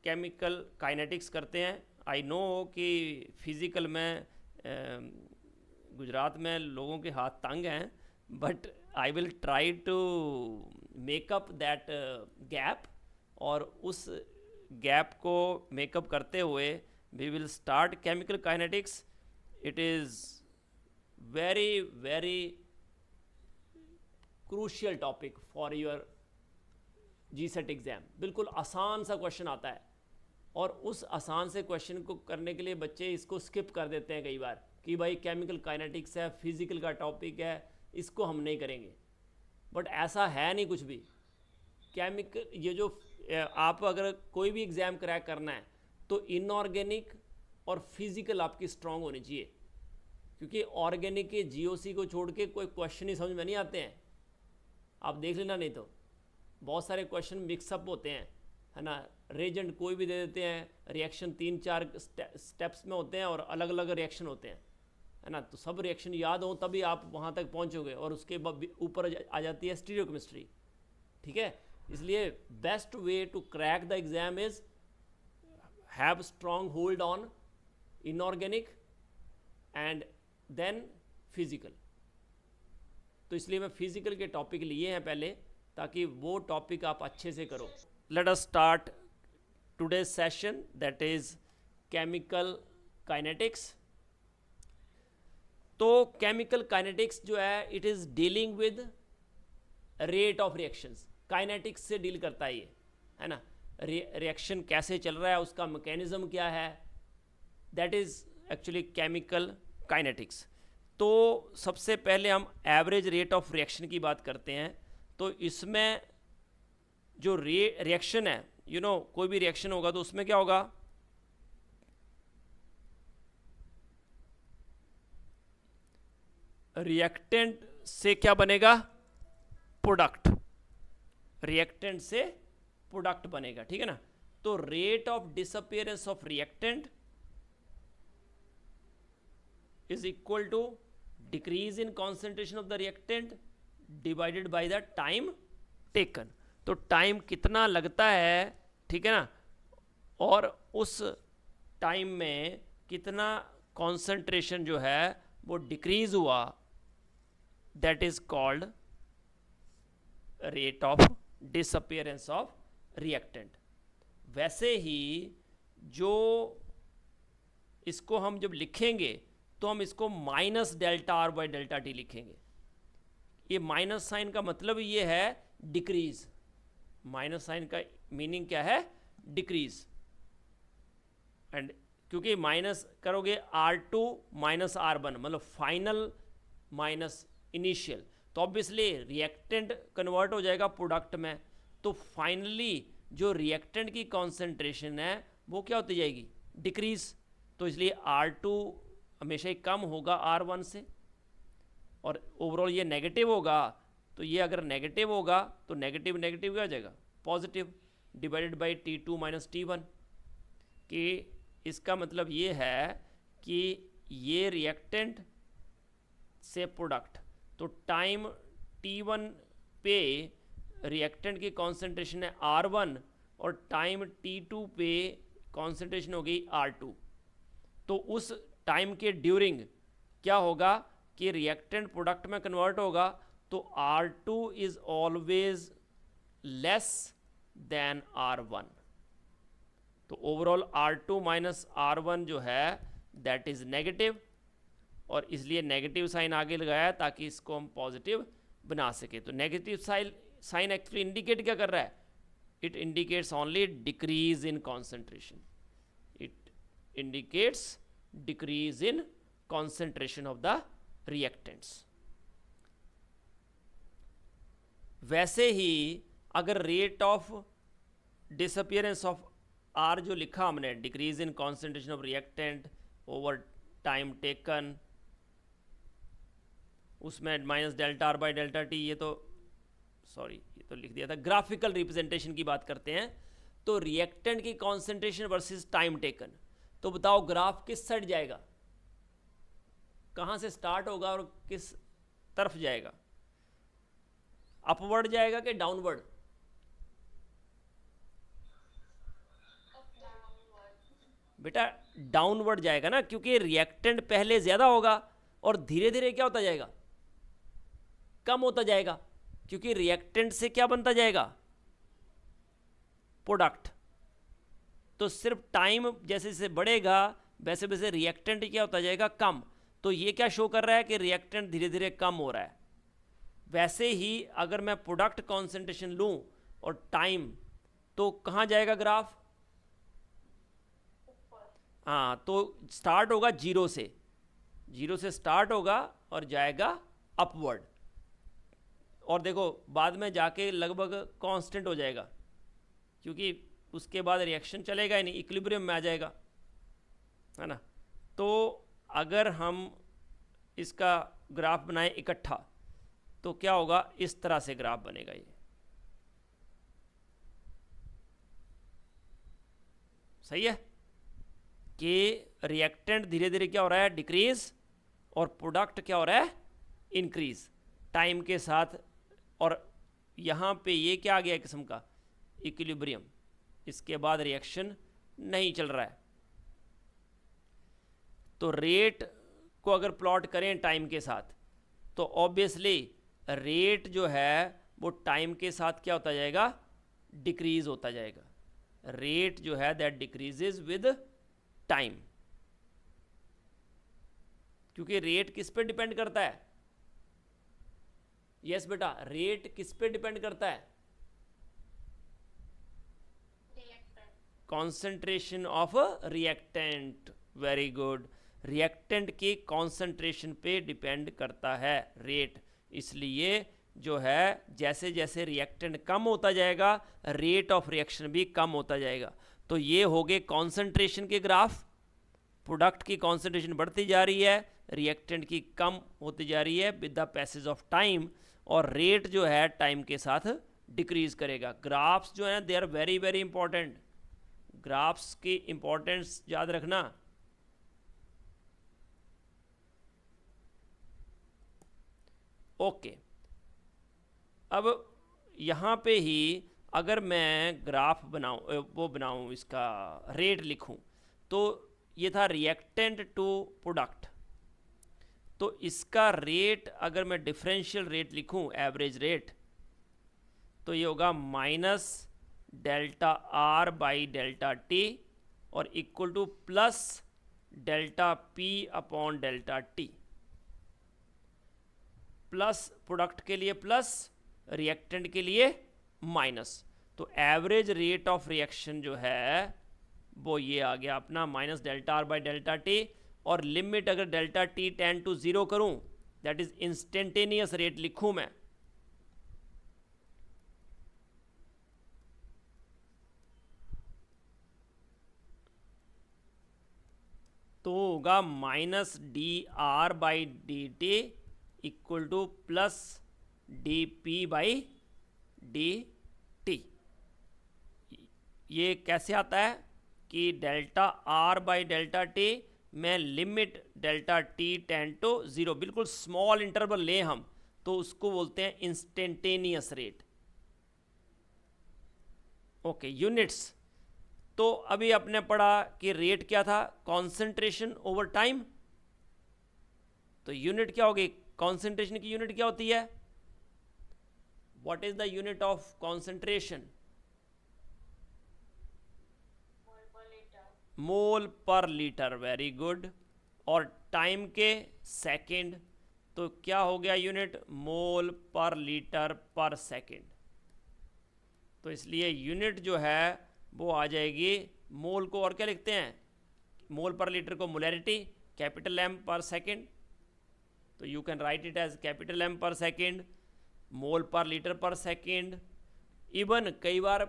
Chemical kinetics करते हैं। I know कि फिज़िकल में गुजरात में लोगों के हाथ तंग हैं, but I will try to make up that gap, और उस गैप को मेकअप करते हुए we will start chemical kinetics. It is very very crucial topic for your GSET exam. बिल्कुल आसान सा क्वेश्चन आता है, और उस आसान से क्वेश्चन को करने के लिए बच्चे इसको स्किप कर देते हैं कई बार कि भाई केमिकल काइनेटिक्स है, फिजिकल का टॉपिक है, इसको हम नहीं करेंगे। बट ऐसा है नहीं कुछ भी। केमिकल, ये जो आप अगर कोई भी एग्ज़ाम क्रैक करना है तो इनऑर्गेनिक और फिजिकल आपकी स्ट्रांग होनी चाहिए, क्योंकि ऑर्गेनिक के जीओसी को छोड़ के कोई क्वेश्चन ही समझ में नहीं आते हैं। आप देख लेना, नहीं तो बहुत सारे क्वेश्चन मिक्सअप होते हैं, है ना। रेजेंट कोई भी दे देते हैं, रिएक्शन 3-4 स्टेप्स में होते हैं और अलग अलग रिएक्शन होते हैं, है ना। तो सब रिएक्शन याद हो तभी आप वहाँ तक पहुँचोगे, और उसके ऊपर आ जाती है स्टीरियोकेमिस्ट्री, ठीक है। इसलिए best way to crack the exam is have strong hold on inorganic and then physical. तो इसलिए मैं फिजिकल के टॉपिक लिए हैं पहले, ताकि वो टॉपिक आप अच्छे से करो। Let us start today's session, that is chemical kinetics. तो केमिकल काइनेटिक्स जो है, it is dealing with rate of reactions. Kinetics से डील करता है ये, है ना। रिएक्शन कैसे चल रहा है, उसका मैकेनिज्म क्या है, that is actually chemical kinetics. तो सबसे पहले हम एवरेज रेट ऑफ रिएक्शन की बात करते हैं। तो इसमें जो रिएक्शन है, कोई भी रिएक्शन होगा तो उसमें क्या होगा, रिएक्टेंट से क्या बनेगा, प्रोडक्ट। रिएक्टेंट से प्रोडक्ट बनेगा, ठीक है ना। तो rate of disappearance of reactant is equal to decrease in concentration of the reactant divided by the time taken. तो टाइम कितना लगता है, ठीक है ना, और उस टाइम में कितना कॉन्सेंट्रेशन जो है वो डिक्रीज हुआ, that is called rate of disappearance of reactant. वैसे ही जो इसको हम जब लिखेंगे तो हम इसको minus delta R by delta T लिखेंगे। ये माइनस साइन का मतलब ये है डिक्रीज। माइनस साइन का मीनिंग क्या है, डिक्रीज। एंड क्योंकि माइनस करोगे R2 माइनस R1, मतलब फाइनल माइनस इनिशियल, तो ऑब्वियसली रिएक्टेंट कन्वर्ट हो जाएगा प्रोडक्ट में। तो फाइनली जो रिएक्टेंट की कॉन्सेंट्रेशन है वो क्या होती जाएगी, डिक्रीज। तो इसलिए R2 हमेशा ही कम होगा R1 से, और ओवरऑल ये नेगेटिव होगा। तो ये अगर नेगेटिव होगा तो नेगेटिव नेगेटिव क्या हो जाएगा, positive, divided by T2 minus T1। कि इसका मतलब ये है कि ये रिएक्टेंट से प्रोडक्ट, तो टाइम T1 पे रिएक्टेंट की कॉन्सेंट्रेशन है R1, और टाइम T2 पे कॉन्सेंट्रेशन हो गई R2। तो उस टाइम के ड्यूरिंग क्या होगा कि रिएक्टेंट प्रोडक्ट में कन्वर्ट होगा, तो R2 is always less than R1। तो ओवरऑल R2 माइनस R1 जो है दैट इज नेगेटिव, और इसलिए नेगेटिव साइन आगे लगाया ताकि इसको हम पॉजिटिव बना सके। तो नेगेटिव साइन एक्चुअली इंडिकेट क्या कर रहा है, it indicates only decrease in concentration. It indicates decrease in concentration of the reactants. वैसे ही अगर rate of disappearance of R जो लिखा हमने, decrease in concentration of reactant over time taken, उसमें minus delta R by delta T, ये तो लिख दिया था। ग्राफिकल रिप्रेजेंटेशन की बात करते हैं, तो रिएक्टेंट की कॉन्सेंट्रेशन वर्सेस टाइम टेकन। तो बताओ ग्राफ किस साइड जाएगा, कहाँ से स्टार्ट होगा और किस तरफ जाएगा, अपवर्ड जाएगा कि डाउनवर्ड, बेटा डाउनवर्ड जाएगा ना, क्योंकि रिएक्टेंट पहले ज़्यादा होगा और धीरे धीरे क्या होता जाएगा, कम होता जाएगा, क्योंकि रिएक्टेंट से क्या बनता जाएगा, प्रोडक्ट। तो सिर्फ टाइम जैसे जैसे बढ़ेगा वैसे वैसे रिएक्टेंट क्या होता जाएगा, कम। तो ये क्या शो कर रहा है कि रिएक्टेंट धीरे धीरे कम हो रहा है। वैसे ही अगर मैं प्रोडक्ट कॉन्सेंट्रेशन लूँ और टाइम, तो कहाँ जाएगा ग्राफ, हाँ, तो स्टार्ट होगा जीरो से स्टार्ट होगा और जाएगा अपवर्ड, और देखो बाद में जाके लगभग कांस्टेंट हो जाएगा, क्योंकि उसके बाद रिएक्शन चलेगा ही नहीं, इक्विलिब्रियम में आ जाएगा, है ना। तो अगर हम इसका ग्राफ बनाएं इकट्ठा तो क्या होगा, इस तरह से ग्राफ बनेगा ये, सही है कि रिएक्टेंट धीरे धीरे क्या हो रहा है, डिक्रीज, और प्रोडक्ट क्या हो रहा है, इंक्रीज टाइम के साथ। और यहाँ पे ये क्या आ गया, किस्म का इक्विलिब्रियम, इसके बाद रिएक्शन नहीं चल रहा है। तो रेट को अगर प्लॉट करें टाइम के साथ तो ऑब्वियसली रेट जो है वो टाइम के साथ क्या होता जाएगा, डिक्रीज होता जाएगा। रेट जो है दैट डिक्रीजेज विद टाइम, क्योंकि रेट किस पे डिपेंड करता है, यस बेटा, रेट किस पे डिपेंड करता है, concentration of reactant, very good, reactant की कॉन्सेंट्रेशन पे डिपेंड करता है रेट। इसलिए जो है जैसे जैसे रिएक्टेंट कम होता जाएगा रेट ऑफ रिएक्शन भी कम होता जाएगा। तो ये हो गए कॉन्सेंट्रेशन के ग्राफ, प्रोडक्ट की कॉन्सेंट्रेशन बढ़ती जा रही है, रिएक्टेंट की कम होती जा रही है with the passage of time, और रेट जो है टाइम के साथ डिक्रीज करेगा। ग्राफ्स जो हैं they are very very important, graphs की इंपॉर्टेंस याद रखना। ओके, अब यहाँ पे ही अगर मैं ग्राफ बनाऊँ इसका रेट लिखूँ, तो ये था रिएक्टेंट टू प्रोडक्ट, तो इसका रेट अगर मैं डिफरेंशियल रेट लिखूँ, एवरेज रेट, तो ये होगा minus delta R by delta T और equal to plus delta P upon delta T, plus product के लिए प्लस, रिएक्टेंट के लिए माइनस। तो एवरेज रेट ऑफ रिएक्शन जो है वो ये आ गया अपना minus delta R by delta T, और लिमिट अगर delta T tend to zero करूं, दैट इज इंस्टेंटेनियस रेट लिखूं मैं, तो होगा minus D R by D T equal to plus D P by D T. ये कैसे आता है कि delta R by delta T में limit delta T tend to zero, बिल्कुल स्मॉल इंटरवल लें हम तो उसको बोलते हैं इंस्टेंटेनियस रेट। ओके, यूनिट्स, तो अभी आपने पढ़ा कि रेट क्या था, कॉन्सेंट्रेशन ओवर टाइम, तो यूनिट क्या होगी, कॉन्सेंट्रेशन की यूनिट क्या होती है, what is the unit of concentration, mole per litre, very good, और टाइम के सेकंड, तो क्या हो गया यूनिट, मोल पर लीटर पर सेकंड। तो इसलिए यूनिट जो है वो आ जाएगी, मोल को और क्या लिखते हैं, मोल पर लीटर को molarity, capital M per second, तो you can write it as capital M per second, mole per litre पर सेकंड। इवन कई बार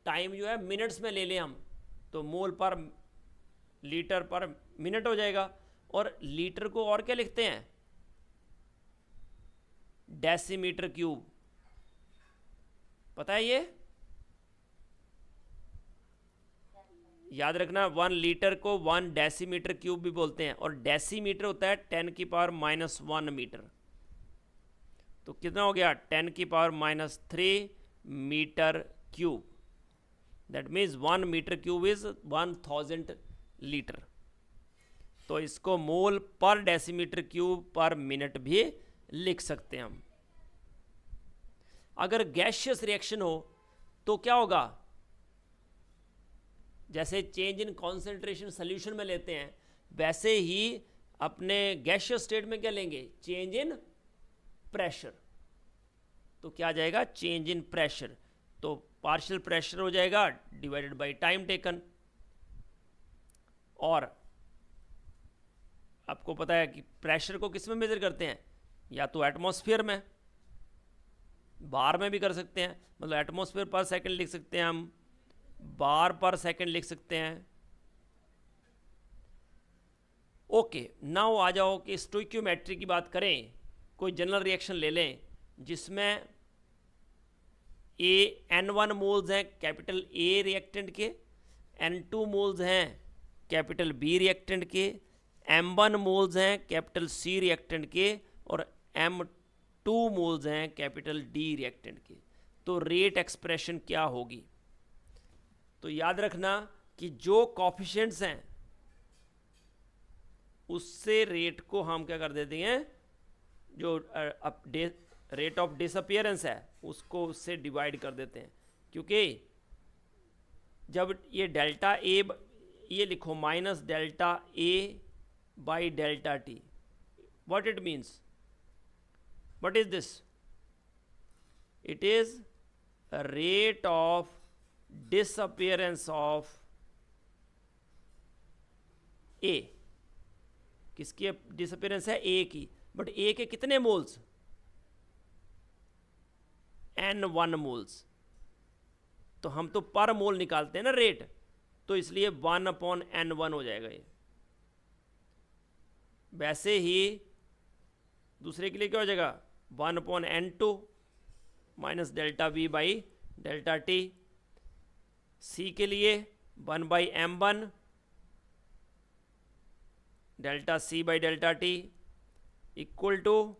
टाइम जो है मिनट्स में ले लें हम, तो मोल पर लीटर पर मिनट हो जाएगा। और लीटर को और क्या लिखते हैं, डेसीमीटर क्यूब, पता है ये, याद रखना 1 लीटर को 1 डेसीमीटर क्यूब भी बोलते हैं, और डेसीमीटर होता है 10 की पावर -1 मीटर। तो कितना हो गया, 10 की power -3 metre cube, that means 1 metre cube is 1000 litre. तो इसको मोल पर डेसीमीटर क्यूब पर मिनट भी लिख सकते हैं हम। अगर गैसियस रिएक्शन हो तो क्या होगा, जैसे चेंज इन कॉन्सेंट्रेशन सोल्यूशन में लेते हैं, वैसे ही अपने गैसियस स्टेट में क्या लेंगे, चेंज इन प्रेशर। तो क्या आ जाएगा, चेंज इन प्रेशर। तो पार्शियल प्रेशर हो जाएगा डिवाइडेड बाय टाइम टेकन। और आपको पता है कि प्रेशर को किस में मेजर करते हैं, या तो एटमॉस्फेयर में, बार में भी कर सकते हैं, मतलब एटमॉस्फेयर पर सेकंड लिख सकते हैं हम, बार पर सेकंड लिख सकते हैं। ओके, नाउ आ जाओ कि स्टोइक्योमेट्री की बात करें। कोई जनरल रिएक्शन ले लें जिसमें N1 मोल्स हैं कैपिटल A रिएक्टेंट के, N2 मोल्स हैं कैपिटल B रिएक्टेंट के, M1 मोल्स हैं कैपिटल C रिएक्टेंट के, और M2 मोल्स हैं कैपिटल D रिएक्टेंट के। तो रेट एक्सप्रेशन क्या होगी, तो याद रखना कि जो कॉफिशिएंट्स हैं उससे रेट को हम क्या कर देते हैं, जो रेट ऑफ डिसअपियरेंस है उसको उससे डिवाइड कर देते हैं। क्योंकि जब ये डेल्टा ए, ये लिखो minus delta A by delta T, what it means, what is this, it is rate of disappearance of A. किसकी डिसअपियरेंस है, ए की, बट ए के कितने मोल्स, N1 मोल्स। तो हम तो पर मोल निकालते हैं ना रेट, तो इसलिए 1/N1 हो जाएगा ये। वैसे ही दूसरे के लिए क्या हो जाएगा, 1/N2 minus delta V by delta T. C के लिए 1/M1 delta C by delta T equal to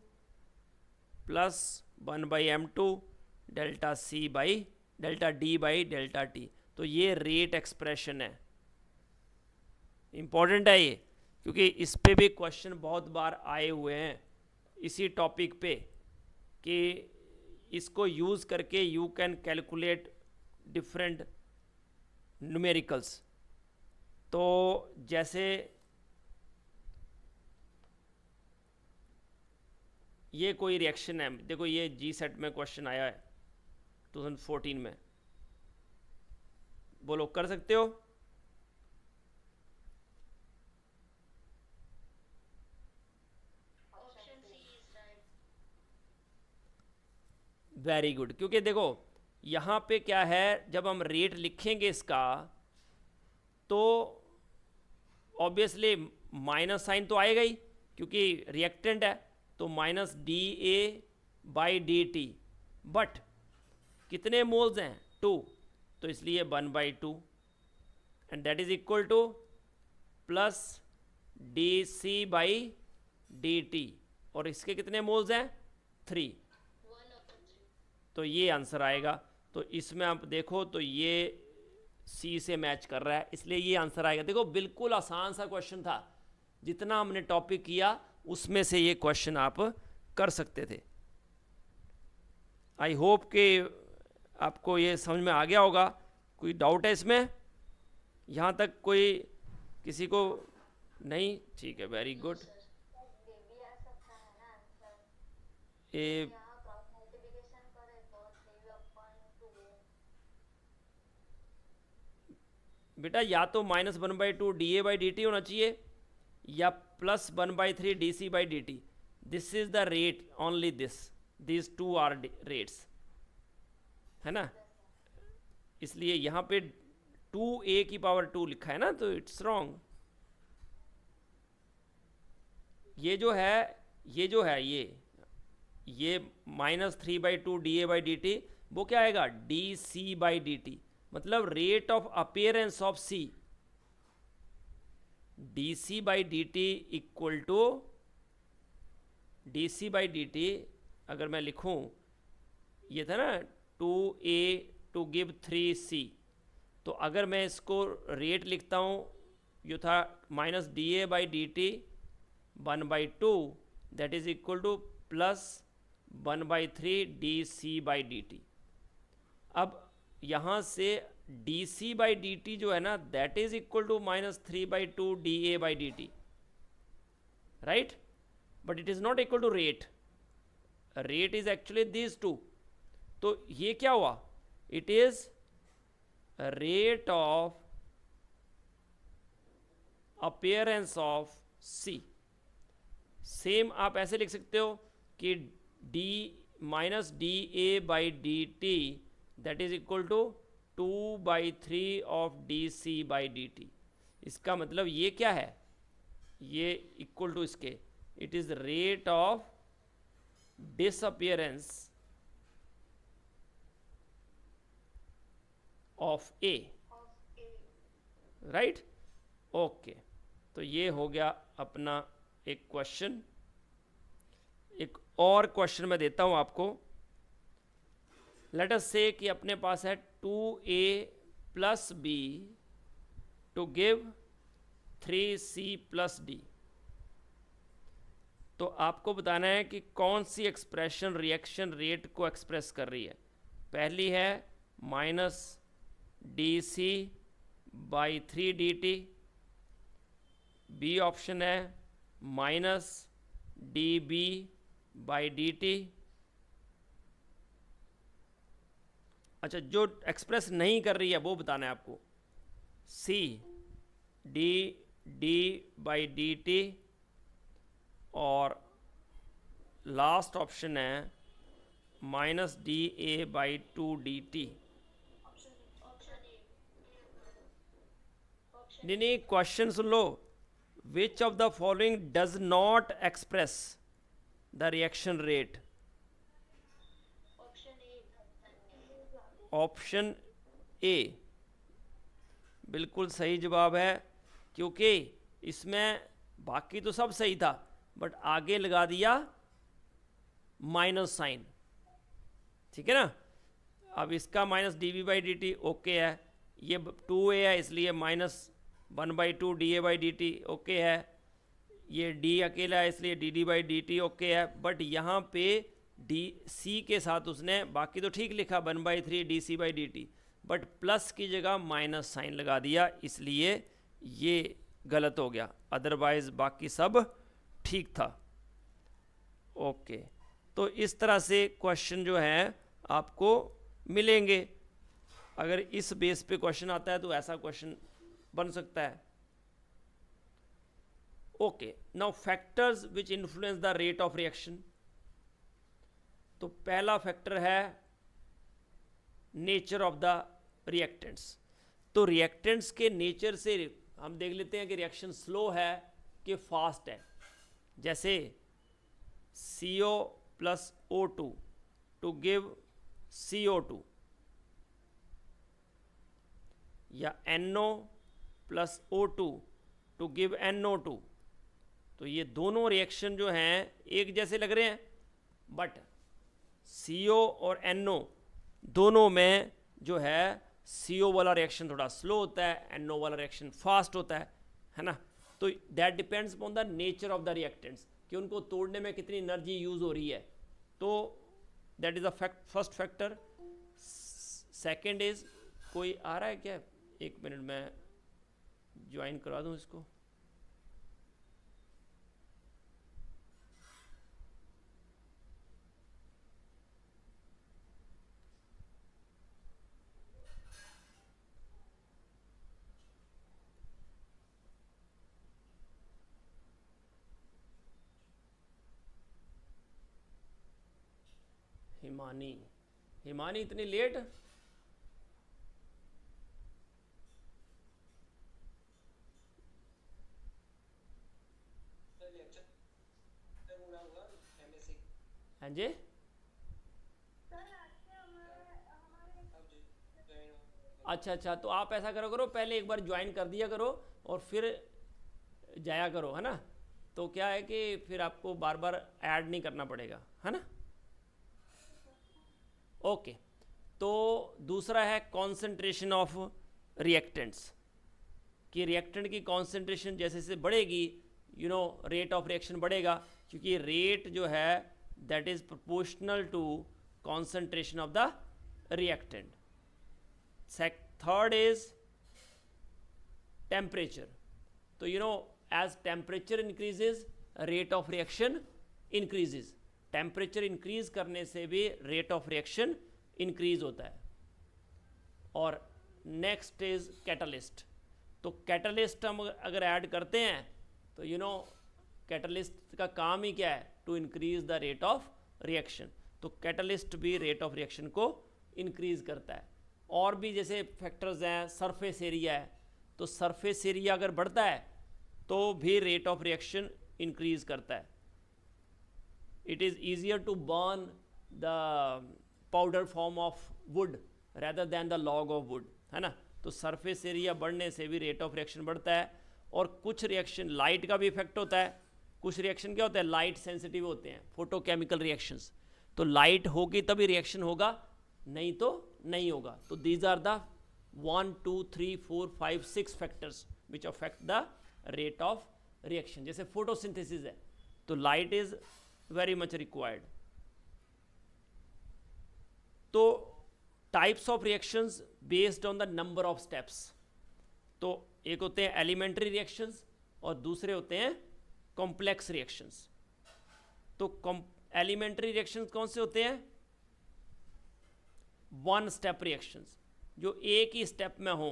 plus 1/M2 delta C by delta D by delta T. तो ये रेट एक्सप्रेशन है, इंपॉर्टेंट है ये, क्योंकि इस पे भी क्वेश्चन बहुत बार आए हुए हैं इसी टॉपिक पे, कि इसको यूज़ करके you can calculate different numericals. तो जैसे ये कोई रिएक्शन है, देखो ये जी सेट में क्वेश्चन आया है 2014 में, बोलो कर सकते हो, वेरी गुड। क्योंकि देखो यहाँ पे क्या है, जब हम रेट लिखेंगे इसका तो ऑब्वियसली माइनस साइन तो आएगा ही, क्योंकि रिएक्टेंट है, तो minus D A by D T, but कितने मोल्स हैं, 2, तो इसलिए 1/2 and that is equal to plus D C by D T, और इसके कितने मोल्स हैं, 3, तो ये आंसर आएगा। तो इसमें आप देखो तो ये सी से मैच कर रहा है, इसलिए ये आंसर आएगा। देखो बिल्कुल आसान सा क्वेश्चन था, जितना हमने टॉपिक किया उसमें से ये क्वेश्चन आप कर सकते थे। आई होप कि आपको ये समझ में आ गया होगा। कोई डाउट है इसमें, यहाँ तक कोई किसी को नहीं, ठीक है, वेरी गुड। ए बेटा या तो -1/2 D A by D T होना चाहिए, या plus 1/3 D C by D T. This is the rate, only this two are rates, है ना। इसलिए यहाँ पे 2a⁻² लिखा है ना, तो इट्स रॉन्ग। ये जो है ये -3/2 D A by D T, वो क्या आएगा, D C by D T, मतलब rate of appearance of C, D C by D T equal to D C by D T. अगर मैं लिखूं, ये था ना 2a टू गिव 3c, तो अगर मैं इसको रेट लिखता हूं जो था minus D A by D T 1/2 that is equal to plus 1/3 D C by D T. अब यहाँ से D C by D T जो है ना that is equal to -3/2 D A by D T, right, but it is not equal to rate. Rate is actually this two. तो ये क्या हुआ, it is rate of appearance of C. Same आप ऐसे लिख सकते हो कि D minus D A by D T that is equal to 2/3 of D C by D T. इसका मतलब ये क्या है, ये इक्वल टू इसके, it is rate of disappearance of A, right. Okay, तो ये हो गया अपना एक क्वेश्चन। एक और क्वेश्चन मैं देता हूं आपको। लेट अस से कि अपने पास है 2a plus B to give 3c plus D. तो आपको बताना है कि कौन सी एक्सप्रेशन रिएक्शन रेट को एक्सप्रेस कर रही है। पहली है minus D C by 3 D T, B option है minus D B by D T. अच्छा, जो एक्सप्रेस नहीं कर रही है वो बताना है आपको, C D D by D T, और लास्ट ऑप्शन है minus D A by 2 D T. नहीं, क्वेश्चन सुन लो। Which of the following does not express the reaction rate? Option A बिल्कुल सही जवाब है, क्योंकि इसमें बाकी तो सब सही था बट आगे लगा दिया माइनस साइन, ठीक है ना। अब इसका minus D B by D T okay है, ये 2a है इसलिए -1/2 D A by D T okay है, ये d अकेला है इसलिए D D by D T okay है। बट यहाँ पे डी सी के साथ उसने बाकी तो ठीक लिखा 1/3 D C by D T, but plus की जगह माइनस साइन लगा दिया, इसलिए ये गलत हो गया। अदरवाइज बाकी सब ठीक था। ओके, तो इस तरह से क्वेश्चन जो है आपको मिलेंगे। अगर इस बेस पे क्वेश्चन आता है तो ऐसा क्वेश्चन बन सकता है। Okay, now factors which influence the rate of reaction. तो पहला फैक्टर है नेचर ऑफ द रिएक्टेंट्स। तो रिएक्टेंट्स के नेचर से हम देख लेते हैं कि रिएक्शन स्लो है कि फास्ट है। जैसे CO plus O2 to give CO2, या NO plus O2 to give NO2। तो ये दोनों रिएक्शन जो हैं एक जैसे लग रहे हैं, बट CO और NO दोनों में जो है CO वाला रिएक्शन थोड़ा स्लो होता है, NO वाला रिएक्शन फास्ट होता है ना। तो that depends upon the nature of the reactants कि उनको तोड़ने में कितनी एनर्जी यूज़ हो रही है। तो that is a first factor. Second is, कोई आ रहा है क्या? एक मिनट में ज्वाइन करा दूं इसको। हिमानी इतनी लेट? हाँ जी, अच्छा, तो आप ऐसा करो पहले एक बार ज्वाइन कर दिया करो और फिर जाया करो, है ना। तो क्या है कि फिर आपको बार बार ऐड नहीं करना पड़ेगा, है ना। ओके, तो दूसरा है कॉन्सेंट्रेशन ऑफ रिएक्टेंट्स। कि रिएक्टेंट की कॉन्सेंट्रेशन जैसे जैसे बढ़ेगी रेट ऑफ रिएक्शन बढ़ेगा, क्योंकि रेट जो है that is proportional to concentration of the reactant. Third is temperature. तो as temperature increases rate of reaction increases. Temperature increase करने से भी रेट ऑफ रिएक्शन इंक्रीज होता है. और नेक्स्ट इज कैटलिस्ट. तो कैटलिस्ट हम अगर ऐड करते हैं तो कैटलिस्ट का काम ही क्या है, to increase the rate of reaction. तो कैटलिस्ट भी रेट ऑफ रिएक्शन को इंक्रीज करता है. और भी जैसे फैक्टर्स हैं, सरफेस एरिया है, तो सरफेस एरिया अगर बढ़ता है तो भी रेट ऑफ रिएक्शन इंक्रीज करता है. It is easier to burn the powder form of wood rather than the log of wood, है ना. तो सरफेस एरिया बढ़ने से भी रेट ऑफ रिएक्शन बढ़ता है. और कुछ रिएक्शन लाइट का भी इफेक्ट होता है. कुछ रिएक्शन क्या होता है, लाइट सेंसिटिव होते हैं, फोटोकेमिकल रिएक्शंस. तो लाइट होगी तभी रिएक्शन होगा, नहीं तो नहीं होगा. तो these are the 1 2 3 4 5 6 factors which affect the rate of reaction. जैसे फोटोसिंथेसिस है तो light is very much required. तो types of reactions based on the number of steps. तो एक होते हैं एलिमेंट्री रिएक्शंस और दूसरे होते हैं कॉम्प्लेक्स रिएक्शंस. तो एलिमेंट्री रिएक्शंस कौन से होते हैं, वन स्टेप रिएक्शंस, जो एक ही स्टेप में हो,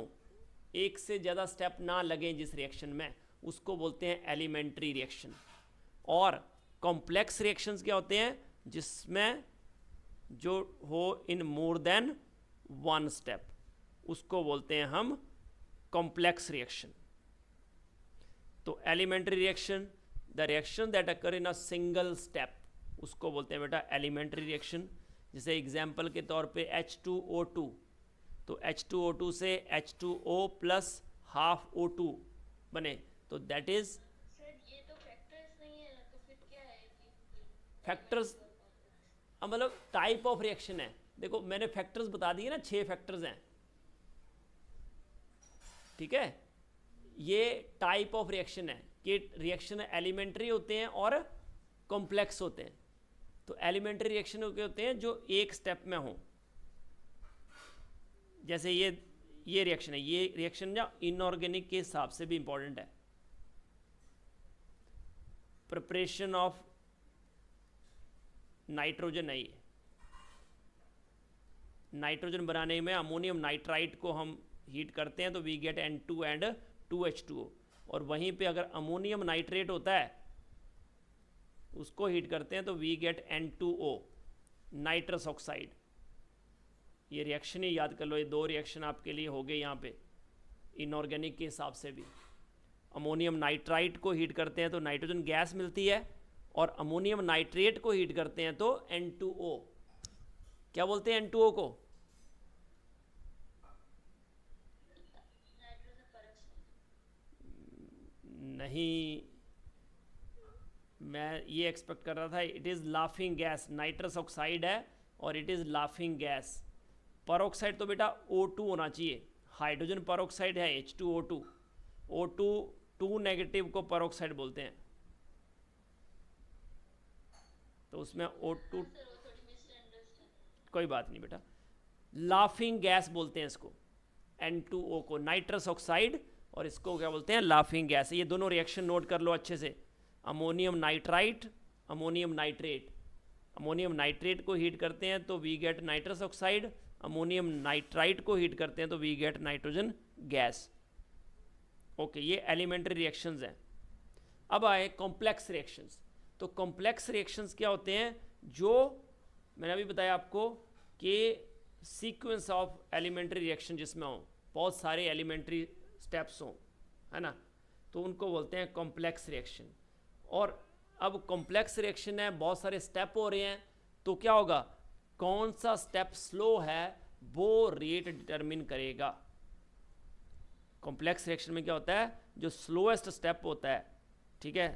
एक से ज़्यादा स्टेप ना लगें जिस रिएक्शन में, उसको बोलते हैं एलिमेंट्री रिएक्शन. और कॉम्प्लेक्स रिएक्शंस क्या होते हैं, जिसमें जो हो in more than one step, उसको बोलते हैं हम कॉम्प्लेक्स रिएक्शन. तो elementary reaction, the reaction that occur in a single step, उसको बोलते हैं बेटा एलिमेंट्री रिएक्शन. जैसे एग्जाम्पल के तौर पे H2O2, तो H2O2 से H2O प्लस हाफ O2 बने, तो दैट इज ये तो फैक्टर्स नहीं है, तो फिर क्या है फैक्टर्स. मतलब टाइप ऑफ रिएक्शन है. देखो मैंने फैक्टर्स बता दिए ना, 6 फैक्टर्स हैं, ठीक है. ये टाइप ऑफ रिएक्शन है कि रिएक्शन एलिमेंट्री होते हैं और कॉम्प्लेक्स होते हैं. तो एलिमेंट्री रिएक्शन होते हैं जो एक स्टेप में हो. जैसे ये रिएक्शन है, ये रिएक्शन जो इनऑर्गेनिक के हिसाब से भी इंपॉर्टेंट है. प्रिपरेशन ऑफ नाइट्रोजन है, ये नाइट्रोजन बनाने में अमोनियम नाइट्राइट को हम हीट करते हैं तो we gate N2 and 2H2O. और वहीं पे अगर अमोनियम नाइट्रेट होता है उसको हीट करते हैं तो we get N2O, nitrous oxide. ये रिएक्शन ही याद कर लो, ये 2 रिएक्शन आपके लिए हो गए यहाँ पे इनऑर्गेनिक के हिसाब से भी. अमोनियम नाइट्राइट को हीट करते हैं तो नाइट्रोजन गैस मिलती है, और अमोनियम नाइट्रेट को हीट करते हैं तो N2O. क्या बोलते हैं N2O को, नहीं, मैं ये एक्सपेक्ट कर रहा था. It is laughing gas, nitrous oxide है और it is laughing gas. Peroxide तो बेटा O2 होना चाहिए. हाइड्रोजन परऑक्साइड है H2O2. O2 2 नेगेटिव को परऑक्साइड बोलते हैं. तो उसमें O2 कोई बात नहीं बेटा, लाफिंग गैस बोलते हैं इसको, N2O को नाइट्रस ऑक्साइड, और इसको क्या बोलते हैं, लाफिंग गैस. ये दोनों रिएक्शन नोट कर लो अच्छे से. Ammonium nitrite, ammonium nitrate. Ammonium nitrate को हीट करते हैं तो we get nitrous oxide. Ammonium nitrite को हीट करते हैं तो we get nitrogen gas. Okay, ये एलिमेंट्री रिएक्शंस हैं. अब आए कॉम्प्लेक्स रिएक्शंस. तो कॉम्प्लेक्स रिएक्शंस क्या होते हैं, जो मैंने अभी बताया आपको कि सीक्वेंस ऑफ एलिमेंट्री रिएक्शन जिसमें हो, बहुत सारे एलिमेंट्री स्टेप्स हों, है ना, तो उनको बोलते हैं कॉम्प्लेक्स रिएक्शन. और अब कॉम्प्लेक्स रिएक्शन है, बहुत सारे स्टेप हो रहे हैं, तो क्या होगा, कौन सा स्टेप स्लो है वो रेट डिटरमिन करेगा. कॉम्प्लेक्स रिएक्शन में क्या होता है, जो स्लोएस्ट स्टेप होता है, ठीक है,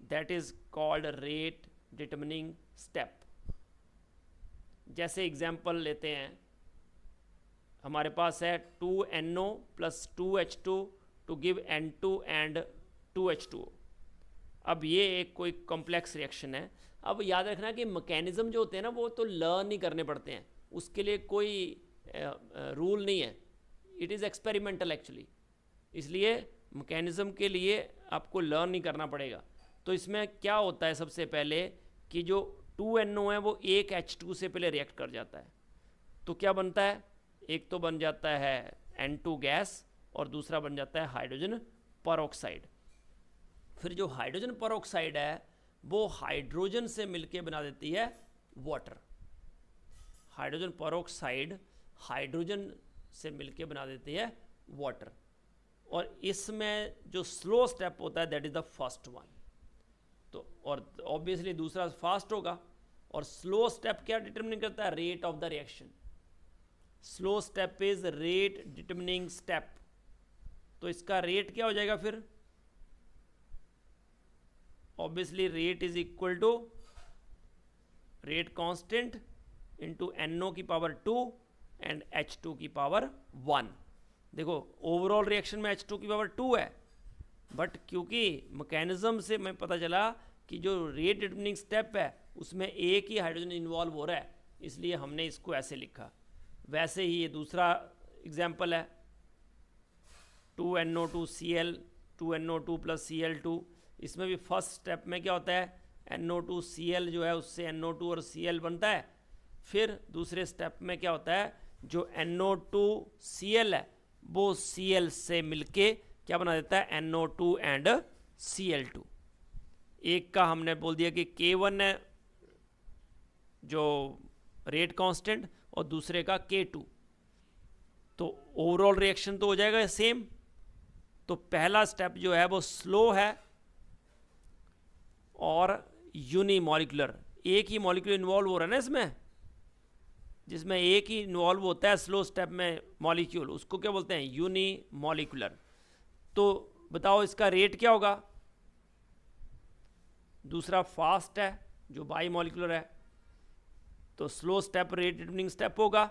that is called rate determining step. जैसे एग्जांपल लेते हैं, हमारे पास है 2NO plus 2H2 to give N2 and 2H2O। अब ये एक कोई कॉम्प्लेक्स रिएक्शन है। अब याद रखना कि मैकेनिज्म जो होते हैं ना वो तो लर्न ही करने पड़ते हैं, उसके लिए कोई रूल नहीं है, इट इज़ एक्सपेरिमेंटल एक्चुअली, इसलिए मैकेनिज्म के लिए आपको लर्न नहीं करना पड़ेगा। तो इसमें क्या होता है सबसे पहले कि जो 2NO है वो एक H2 से पहले रिएक्ट कर जाता है, तो क्या बनता है, एक तो बन जाता है N2 गैस और दूसरा बन जाता है हाइड्रोजन परऑक्साइड। फिर जो हाइड्रोजन परऑक्साइड है वो हाइड्रोजन से मिलके बना देती है वाटर। हाइड्रोजन परऑक्साइड हाइड्रोजन से मिलके बना देती है वाटर, और इसमें जो स्लो स्टेप होता है that is the first one. तो और ऑब्वियसली दूसरा फास्ट होगा, और स्लो स्टेप क्या डिटरमिन करता है, rate of the reaction. Slow step is rate determining step, तो इसका रेट क्या हो जाएगा फिर, obviously rate is equal to rate constant into NO की पावर 2 एंड H2 की पावर 1। देखो ओवरऑल रिएक्शन में H2 की पावर 2 है, बट क्योंकि मैकेनिज्म से मैं पता चला कि जो रेट डिटरमिनिंग स्टेप है उसमें एक ही हाइड्रोजन इन्वॉल्व हो रहा है, इसलिए हमने इसको ऐसे लिखा। वैसे ही ये दूसरा एग्जाम्पल है 2NO2Cl 2NO2 प्लस Cl2, इसमें भी फर्स्ट स्टेप में क्या होता है, NO2Cl जो है उससे NO2 और Cl बनता है। फिर दूसरे स्टेप में क्या होता है, जो NO2Cl है वो Cl से मिलके क्या बना देता है, NO2 एंड Cl2। एक का हमने बोल दिया कि K1 है जो रेट कांस्टेंट और दूसरे का K2, तो ओवरऑल रिएक्शन तो हो जाएगा सेम। तो पहला स्टेप जो है वो स्लो है और यूनिमॉलिक्यूलर, एक ही मॉलिक्यूल इन्वॉल्व हो रहा है ना इसमें, जिसमें एक ही इन्वॉल्व होता है स्लो स्टेप में मॉलिक्यूल, उसको क्या बोलते हैं, यूनिमॉलिक्यूलर। तो बताओ इसका रेट क्या होगा, दूसरा फास्ट है जो बाई मॉलिक्यूलर है, तो slow step rate determining step होगा।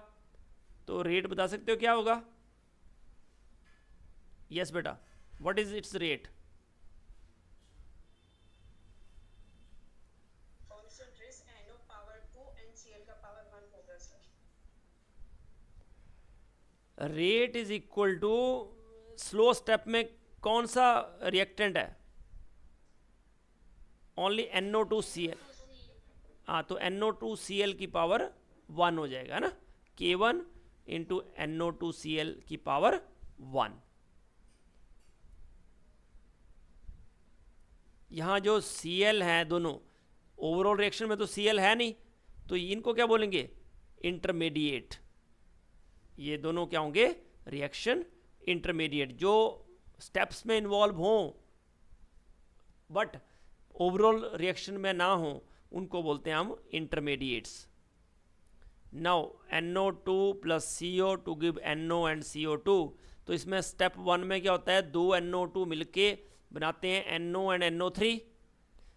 तो रेट बता सकते हो क्या होगा, यस बेटा, what is its rate, rate is equal to slow step में कौन सा रिएक्टेंट है, ओनली NO2Cl, हाँ तो NO2Cl की पावर 1 हो जाएगा है ना, K1 इंटू NO2Cl की पावर 1। यहाँ जो Cl है दोनों, ओवरऑल रिएक्शन में तो Cl है नहीं, तो इनको क्या बोलेंगे, इंटरमीडिएट। ये दोनों क्या होंगे, रिएक्शन इंटरमीडिएट, जो स्टेप्स में इन्वॉल्व हों बट ओवरऑल रिएक्शन में ना हो, उनको बोलते हैं हम intermediates. Now NO2 plus CO to give NO and CO2, तो इसमें स्टेप 1 में क्या होता है, दो NO2 मिलके बनाते हैं NO एंड NO3।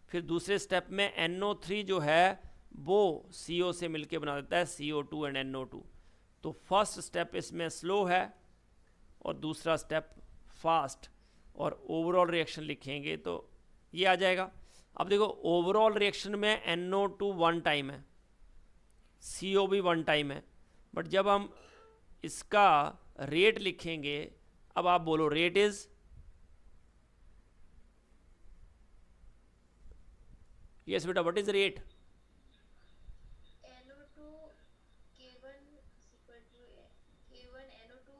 फिर दूसरे स्टेप में NO3 जो है वो CO से मिलके बना देता है CO2 एंड NO2। तो फर्स्ट स्टेप इसमें स्लो है और दूसरा स्टेप फास्ट, और ओवरऑल रिएक्शन लिखेंगे तो ये आ जाएगा। अब देखो ओवरऑल रिएक्शन में NO2 1 टाइम है, CO भी 1 टाइम है, बट जब हम इसका रेट लिखेंगे, अब आप बोलो रेट इज, यस बेटा what is rate, NO2 K1 is equal to K1 NO2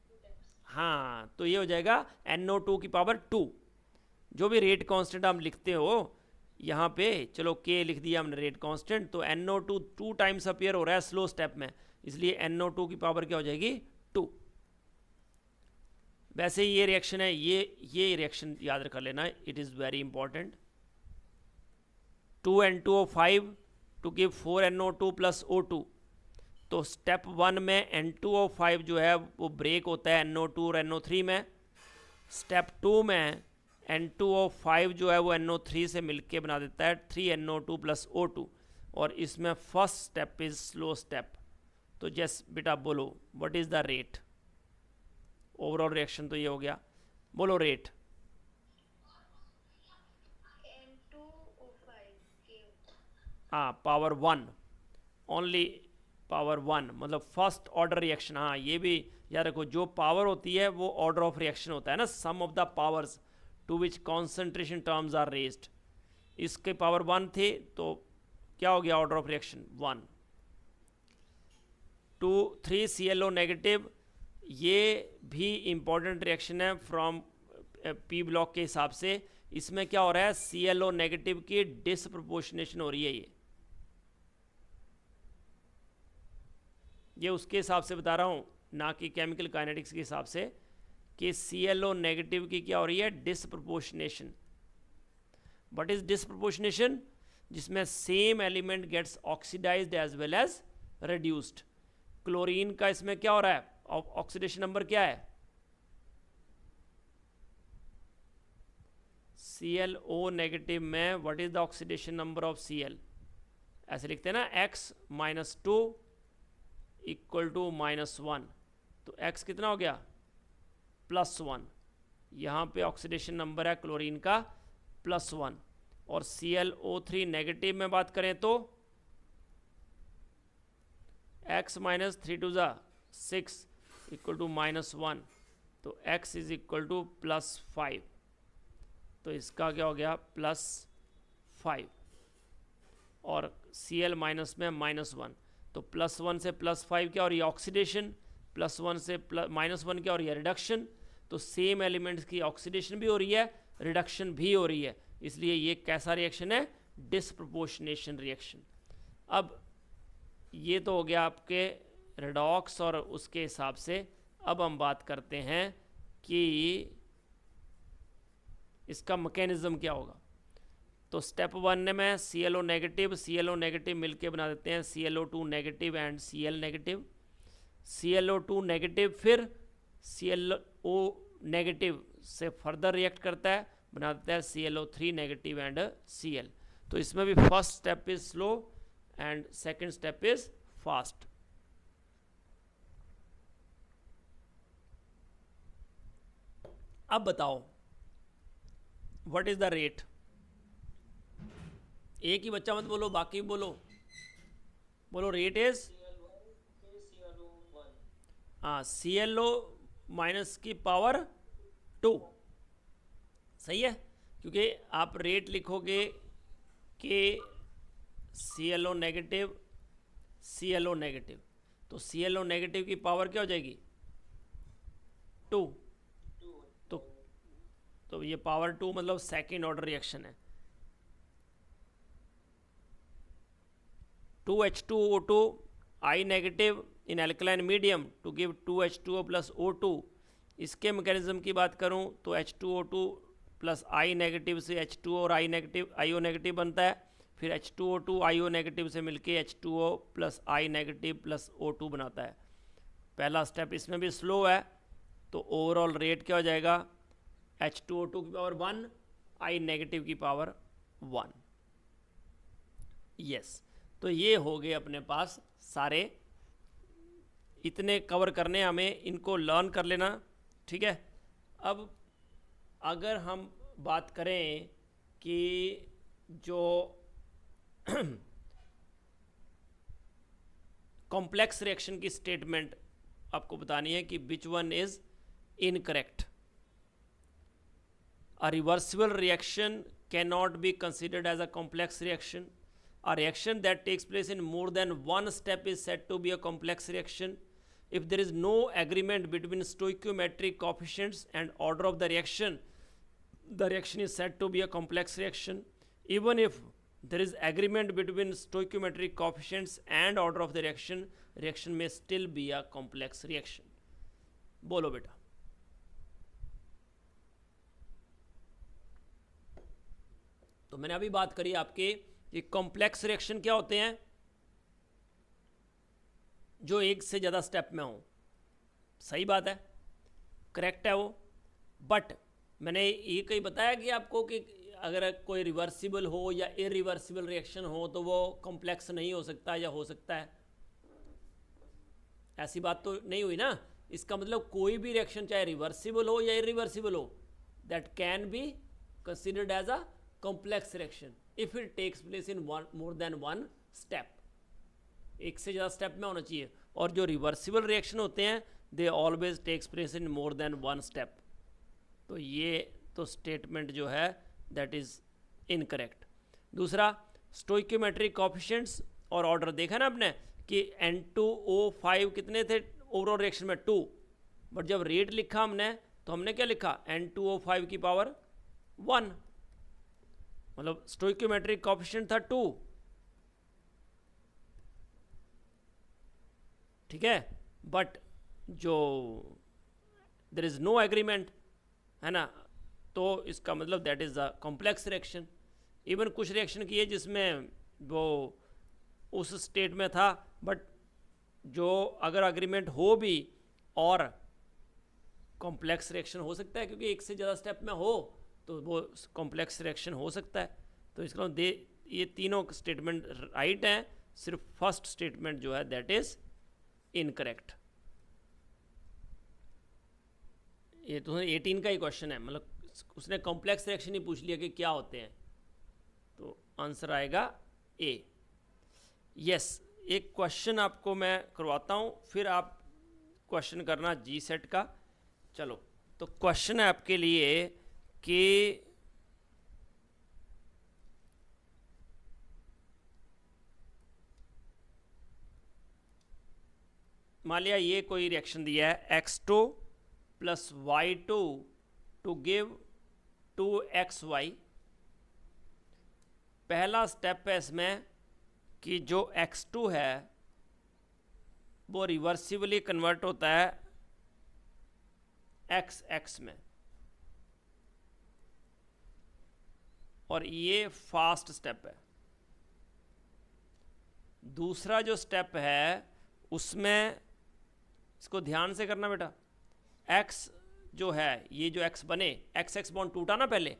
2 times। हाँ तो ये हो जाएगा NO2 की पावर 2। जो भी रेट कांस्टेंट आप लिखते हो यहाँ पे, चलो K लिख दिया हमने रेट कांस्टेंट, तो NO2 2 टाइम्स अपीयर हो रहा है स्लो स्टेप में, इसलिए NO2 की पावर क्या हो जाएगी 2। वैसे ही ये रिएक्शन है, ये रिएक्शन याद रख लेना, it is very important. 2N2O5 to give 4NO2 plus O2, तो स्टेप 1 में N2O5 जो है वो ब्रेक होता है NO2 और NO3 में। स्टेप 2 में N2O5 जो है वो NO3 से मिलके बना देता है 3NO2 प्लस O2, और इसमें first step is slow step. तो जस्ट बेटा बोलो what is the rate, overall reaction तो ये हो गया। बोलो रेट। N2O5 K हाँ पावर 1, ओनली पावर 1 मतलब फर्स्ट ऑर्डर रिएक्शन। हाँ ये भी याद रखो, जो पावर होती है वो ऑर्डर ऑफ रिएक्शन होता है ना, some of the powers to which concentration terms are raised. इसके पावर 1 थे तो क्या हो गया order of reaction 1। 2 3 ClO negative, ये भी इंपॉर्टेंट रिएक्शन है फ्रॉम पी ब्लॉक के हिसाब से। इसमें क्या हो रहा है, ClO नेगेटिव की डिसप्रोपोर्शनेशन हो रही है। ये उसके हिसाब से बता रहा हूँ, ना कि केमिकल काइनेटिक्स के हिसाब से, कि ClO नेगेटिव की क्या हो रही है, डिसप्रोपोर्शनेशन। What is disproportionation? जिसमें same element gets oxidised as well as reduced. Chlorine का इसमें क्या हो रहा है, ऑक्सीडेशन नंबर क्या है, ClO नेगेटिव में what is the oxidation number of Cl, ऐसे लिखते हैं ना, x-2 इक्वल टू -1। तो x कितना हो गया, +1। यहाँ पे ऑक्सीडेशन नंबर है क्लोरीन का +1। और ClO3 नेगेटिव में बात करें तो x - 3 2 6 इक्वल टू -1, तो x इज इक्वल टू +5। तो इसका क्या हो गया, +5। और Cl माइनस में -1, तो +1 से +5 क्या हो रही है, ऑक्सीडेशन। +1 से -1 क्या हो रही है, रिडक्शन। तो सेम एलिमेंट्स की ऑक्सीडेशन भी हो रही है, रिडक्शन भी हो रही है, इसलिए ये कैसा रिएक्शन है, डिसप्रोपोर्शनेशन रिएक्शन। अब ये तो हो गया आपके रेडॉक्स और उसके हिसाब से। अब हम बात करते हैं कि इसका मैकेनिज्म क्या होगा। तो स्टेप 1 में ClO नेगेटिव मिलके बना देते हैं ClO2 negative and Cl negative. ClO2 negative फिर ClO नेगेटिव से फर्दर रिएक्ट करता है, बना देता है ClO3 नेगेटिव एंड Cl। तो इसमें भी first step is slow and second step is fast. अब बताओ व्हाट इज द रेट। एक ही बच्चा मत बोलो, बाकी बोलो, बोलो रेट इज, हाँ ClO माइनस की पावर 2, सही है, क्योंकि आप रेट लिखोगे कि ClO नेगेटिव तो ClO नेगेटिव की पावर क्या हो जाएगी, 2। तो ये पावर 2 मतलब सेकेंड ऑर्डर रिएक्शन है। 2H2O2 I negative in alkaline medium to give 2H2O plus O2। इसके मैकेनिज्म की बात करूं तो H2O2 प्लस I नेगेटिव से H2O और IO नेगेटिव बनता है, फिर H2O2 IO नेगेटिव से मिलके H2O plus I negative plus O2 बनाता है। पहला स्टेप इसमें भी स्लो है, तो ओवरऑल रेट क्या हो जाएगा, H2O2 की पावर 1, I नेगेटिव की पावर 1। यस, तो ये हो गए अपने पास सारे, इतने कवर करने हमें, इनको लर्न कर लेना, ठीक है। अब अगर हम बात करें कि जो कॉम्प्लेक्स रिएक्शन की स्टेटमेंट आपको बतानी है कि which one is incorrect. A reversible reaction cannot be considered as a complex reaction. A reaction that takes place in more than one step is said to be a complex reaction. If there is no agreement between stoichiometric coefficients and order of the reaction is said to be a complex reaction. Even if there is agreement between stoichiometric coefficients and order of the reaction may still be a complex reaction. बोलो बेटा। तो मैंने अभी बात करी आपके ये complex reaction क्या होते हैं, जो एक से ज़्यादा स्टेप में हो। सही बात है, करेक्ट है वो, बट मैंने ये कहीं बताया कि आपको कि अगर कोई रिवर्सिबल हो या इरिवर्सिबल रिएक्शन हो तो वो कॉम्प्लेक्स नहीं हो सकता या हो सकता है, ऐसी बात तो नहीं हुई ना। इसका मतलब कोई भी रिएक्शन चाहे रिवर्सिबल हो या इरिवर्सिबल हो, that can be considered as a complex reaction if it takes place in more than one step. एक से ज़्यादा स्टेप में होना चाहिए. और जो रिवर्सिबल रिएक्शन होते हैं they always takes place in more than one step. तो ये तो स्टेटमेंट जो है दैट इज़ इनकरेक्ट. दूसरा, स्टोइकोमेट्रिक कोएफिशिएंट्स और ऑर्डर देखा ना आपने कि N2O5 कितने थे ओवरऑल रिएक्शन में 2, बट जब रेट लिखा हमने तो हमने क्या लिखा N2O5 की पावर 1, मतलब स्टोइकोमेट्रिक कोएफिशिएंट था 2. ठीक है, बट जो देयर इज नो एग्रीमेंट है ना, तो इसका मतलब that is a complex reaction. Even कुछ रिएक्शन की है जिसमें वो उस स्टेट में था, बट जो अगर एग्रीमेंट हो भी और कॉम्प्लेक्स रिएक्शन हो सकता है, क्योंकि एक से ज़्यादा स्टेप में हो तो वो कॉम्प्लेक्स रिएक्शन हो सकता है. तो इसका ये तीनों स्टेटमेंट राइट हैं, सिर्फ फर्स्ट स्टेटमेंट जो है दैट इज़ इनकरेक्ट. ये तो 18 का ही क्वेश्चन है, मतलब उसने कॉम्प्लेक्स रिएक्शन ही पूछ लिया कि क्या होते हैं, तो आंसर आएगा ए. यस, एक क्वेश्चन आपको मैं करवाता हूँ, फिर आप क्वेश्चन करना जी सेट का. चलो, तो क्वेश्चन है आपके लिए कि मान लिया ये कोई रिएक्शन दिया है X2 plus Y2 to give 2XY. पहला स्टेप है इसमें कि जो X2 है वो रिवर्सिबली कन्वर्ट होता है XX में, और ये फास्ट स्टेप है. दूसरा जो स्टेप है उसमें इसको ध्यान से करना बेटा. X जो है, ये जो X बने, XX बॉन्ड टूटा ना पहले,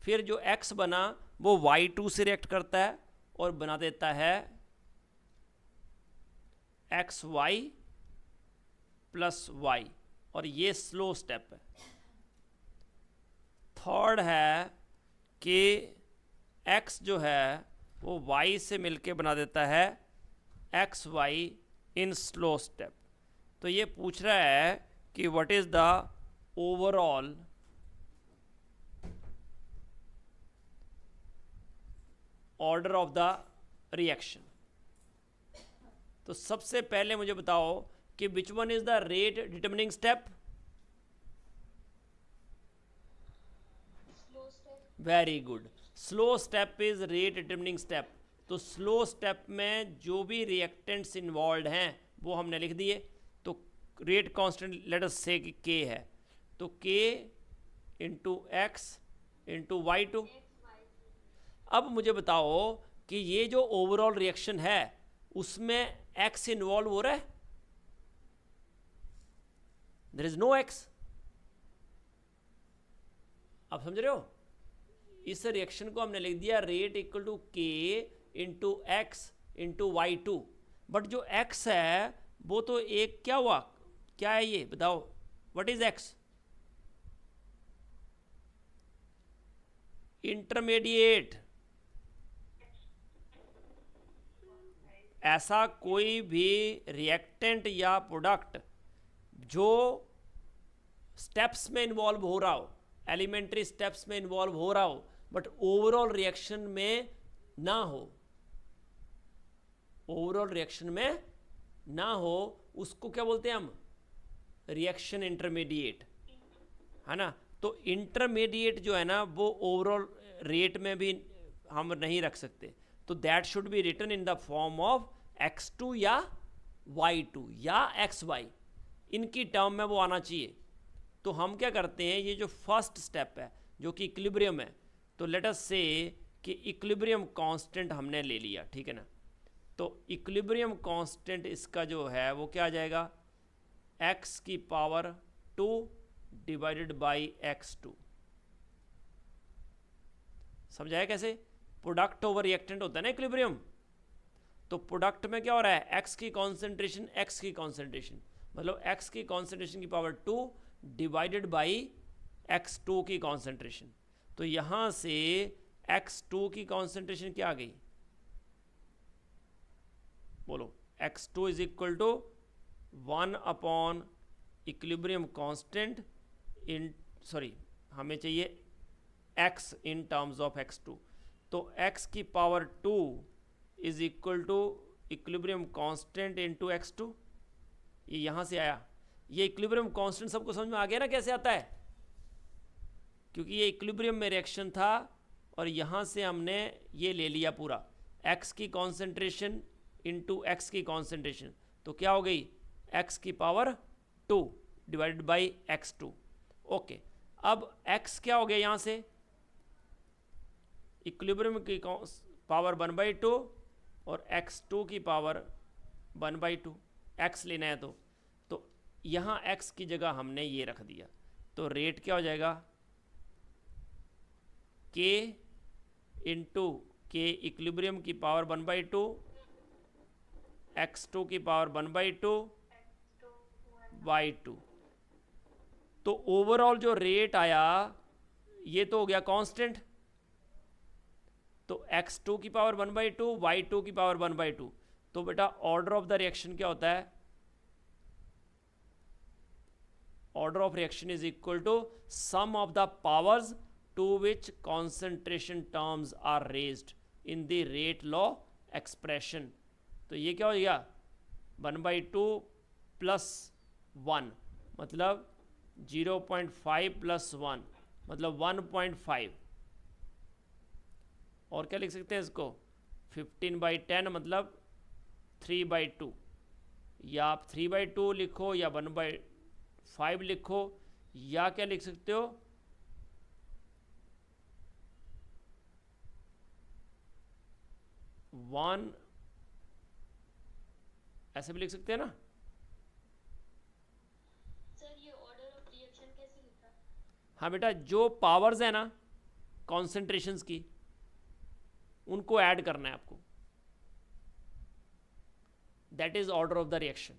फिर जो X बना वो Y2 से रिएक्ट करता है और बना देता है XY प्लस Y, और ये स्लो स्टेप है. थर्ड है कि X जो है वो Y से मिलके बना देता है XY इन स्लो स्टेप. तो ये पूछ रहा है कि what is the overall order of the reaction. तो सबसे पहले मुझे बताओ कि which one is the rate determining step. Very good, slow step is rate determining step. तो स्लो स्टेप में जो भी रिएक्टेंट्स इन्वॉल्व हैं वो हमने लिख दिए. तो रेट कांस्टेंट लेट अस से कि K है, तो K into X into Y2. अब मुझे बताओ कि ये जो ओवरऑल रिएक्शन है उसमें X इन्वॉल्व हो रहा है. There is no X. आप समझ रहे हो, इस रिएक्शन को हमने लिख दिया rate equal to K into X into Y2, but जो X है वो तो एक क्या हुआ, क्या है ये बताओ, व्हाट इज X? इंटरमीडिएट. ऐसा कोई भी रिएक्टेंट या प्रोडक्ट जो स्टेप्स में इन्वॉल्व हो रहा हो, एलिमेंट्री स्टेप्स में इन्वॉल्व हो रहा हो, बट ओवरऑल रिएक्शन में ना हो, ओवरऑल रिएक्शन में ना हो, उसको क्या बोलते हैं हम, रिएक्शन इंटरमीडिएट, है ना. तो इंटरमीडिएट जो है ना वो ओवरऑल रेट में भी हम नहीं रख सकते. तो that should be written in the form of X2 या Y2 या XY, इनकी टर्म में वो आना चाहिए. तो हम क्या करते हैं, ये जो फर्स्ट स्टेप है जो कि इक्विलिब्रियम है, तो लेट अस से कि इक्विलिब्रियम कांस्टेंट हमने ले लिया, ठीक है ना. तो इक्विलिब्रियम कांस्टेंट इसका जो है वो क्या आ जाएगा, x की पावर 2 डिवाइडेड बाई x2. समझाया कैसे, प्रोडक्ट ओवर रिएक्टेंट होता है ना इक्विलिब्रियम. तो प्रोडक्ट में क्या हो रहा है, x की कॉन्सेंट्रेशन, x की कॉन्सेंट्रेशन, मतलब x की कॉन्सेंट्रेशन की पावर 2 डिवाइडेड बाई X2 की कॉन्सेंट्रेशन। तो यहाँ से X2 की कॉन्सेंट्रेशन क्या आ गई, बोलो। X2 is equal to 1 upon equilibrium constant in, sorry हमें चाहिए x in terms of X2। तो x की power 2 is equal to equilibrium constant into X2। ये यहाँ से आया। ये इक्विलिब्रियम कांस्टेंट सबको समझ में आ गया ना कैसे आता है, क्योंकि ये इक्विलिब्रियम में रिएक्शन था और यहाँ से हमने ये ले लिया पूरा x की कॉन्सेंट्रेशन इंटू x की कॉन्सेंट्रेशन। तो क्या हो गई, x की power 2 divided by X2। Okay, अब x क्या हो गया यहाँ से, इक्विलिब्रियम की पावर 1/2 और X2 की पावर 1/2, x लेना है तो यहाँ x की जगह हमने ये रख दिया। तो रेट क्या हो जाएगा, k इंटू के इक्विलिब्रियम की पावर 1/2, X2 की पावर 1/2/2। तो ओवरऑल जो रेट आया ये तो हो गया कांस्टेंट। तो X2 की पावर 1/2, Y2 की पावर 1/2। तो बेटा ऑर्डर ऑफ द रिएक्शन क्या होता है, order of reaction is equal to sum of the powers to which concentration terms are raised in the rate law expression. तो ये क्या हो गया, 1/2 प्लस 1 मतलब 0.5 प्लस 1 मतलब 1.5। और क्या लिख सकते हैं इसको, 15/10 मतलब 3/2। या आप 3/2 लिखो या 1/5 लिखो, या क्या लिख सकते हो 1, ऐसे भी लिख सकते हैं ना। सर ये ऑर्डर ऑफ रिएक्शन कैसे लिखा? हाँ बेटा, जो पावर्स है ना कॉन्सेंट्रेशंस की उनको ऐड करना है आपको, that is order of the reaction.